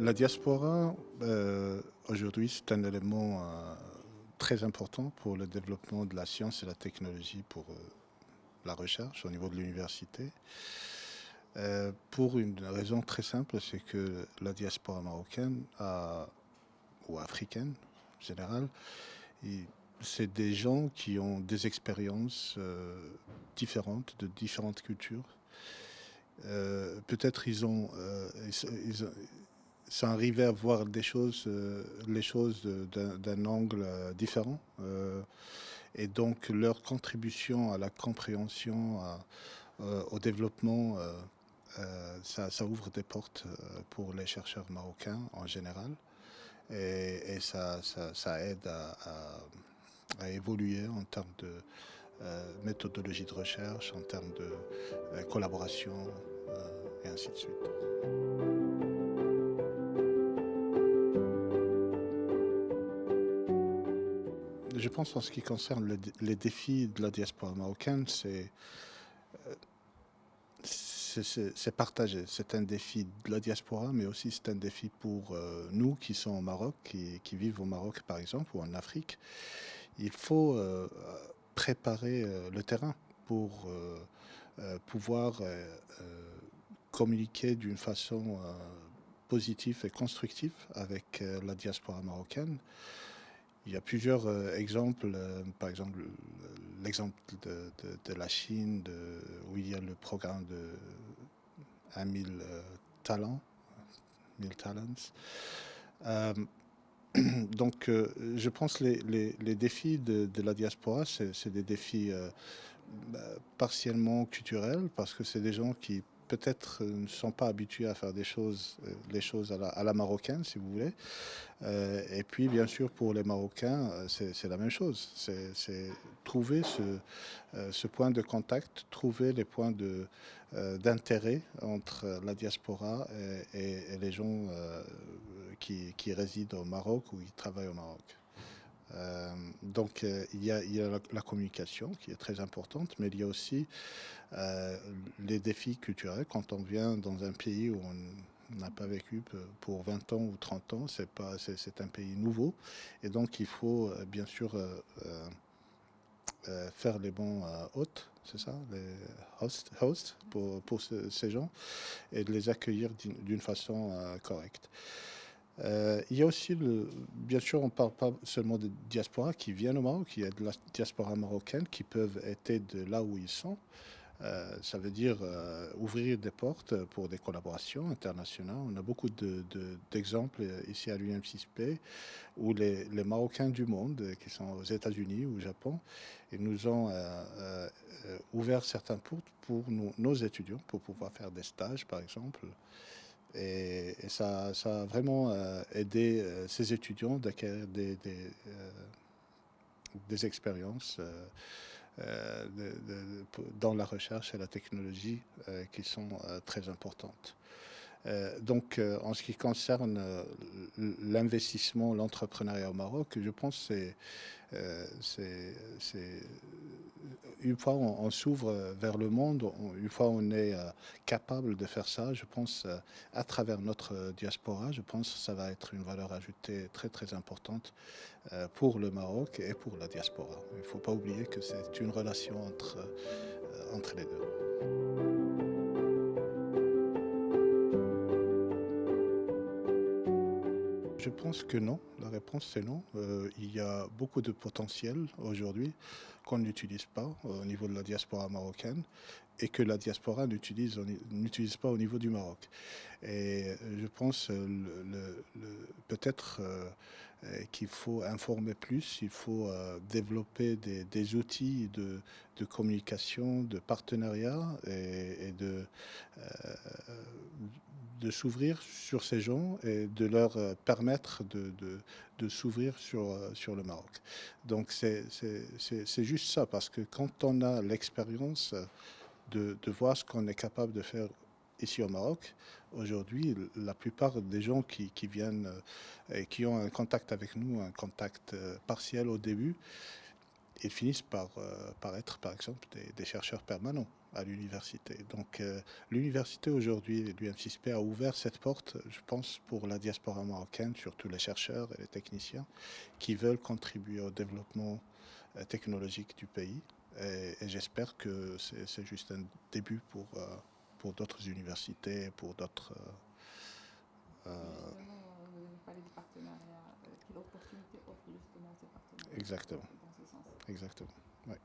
La diaspora, aujourd'hui, c'est un élément très important pour le développement de la science et la technologie, pour la recherche au niveau de l'université. Pour une raison très simple, c'est que la diaspora marocaine ou africaine en général, et c'est des gens qui ont des expériences différentes, de différentes cultures. Peut-être ils sont arrivés à voir les choses d'un angle différent. Et donc leur contribution à la compréhension, au développement, ça ouvre des portes pour les chercheurs marocains en général. Et ça aide à évoluer en termes de méthodologie de recherche, en termes de collaboration, et ainsi de suite. Je pense en ce qui concerne les défis de la diaspora marocaine, c'est partagé. C'est un défi de la diaspora, mais aussi c'est un défi pour nous qui sommes au Maroc, qui vivent au Maroc par exemple, ou en Afrique. Il faut préparer le terrain pour pouvoir communiquer d'une façon positive et constructive avec la diaspora marocaine. Il y a plusieurs exemples, par exemple l'exemple de la Chine, où il y a le programme de 1000 talents, 1000 talents. Euh, donc je pense que les défis de la diaspora, c'est des défis partiellement culturels, parce que c'est des gens qui peut-être ne sont pas habitués à faire les choses à la marocaine, si vous voulez. Et puis, bien sûr, pour les Marocains, c'est la même chose. C'est trouver ce point de contact, trouver les points d'intérêt entre la diaspora et les gens qui résident au Maroc ou qui travaillent au Maroc. Donc, il y a la communication qui est très importante, mais il y a aussi les défis culturels. Quand on vient dans un pays où on n'a pas vécu pour 20 ans ou 30 ans, c'est un pays nouveau. Et donc, il faut bien sûr faire les bons hôtes, c'est ça, les hosts pour ces gens, et de les accueillir d'une façon correcte. Il y a aussi, bien sûr, on ne parle pas seulement de diaspora qui viennent au Maroc, il y a de la diaspora marocaine qui peuvent être de là où ils sont. Ça veut dire ouvrir des portes pour des collaborations internationales. On a beaucoup d'exemples ici à l'UM6P où les Marocains du monde, qui sont aux États-Unis ou au Japon, ils nous ont ouvert certaines portes pour nos étudiants, pour pouvoir faire des stages, par exemple. Et ça a vraiment aidé ces étudiants d'acquérir des expériences dans la recherche et la technologie qui sont très importantes. Donc, en ce qui concerne l'investissement, l'entrepreneuriat au Maroc, je pense que c'est une fois on s'ouvre vers le monde, une fois on est capable de faire ça, je pense à travers notre diaspora, je pense que ça va être une valeur ajoutée très très importante pour le Maroc et pour la diaspora. Il ne faut pas oublier que c'est une relation entre les deux. Je pense que non. La réponse, c'est non. Il y a beaucoup de potentiel aujourd'hui qu'on n'utilise pas au niveau de la diaspora marocaine et que la diaspora n'utilise pas au niveau du Maroc. Et je pense peut-être qu'il faut informer plus, il faut développer des outils de communication, de partenariat et euh, de s'ouvrir sur ces gens et de leur permettre de s'ouvrir sur le Maroc. Donc c'est juste ça, parce que quand on a l'expérience de voir ce qu'on est capable de faire ici au Maroc, aujourd'hui, la plupart des gens qui viennent et qui ont un contact avec nous, un contact partiel au début, ils finissent par être, par exemple, des chercheurs permanents à l'université. Donc, l'université aujourd'hui, l'UM6P a ouvert cette porte, je pense, pour la diaspora marocaine, surtout les chercheurs et les techniciens qui veulent contribuer au développement technologique du pays. Et j'espère que c'est juste un début pour d'autres universités, pour d'autres... Justement, vous avez parlé des partenariats. Quelle opportunité offre justement ces partenariats exactement, dans ce sens? exactement. Ouais.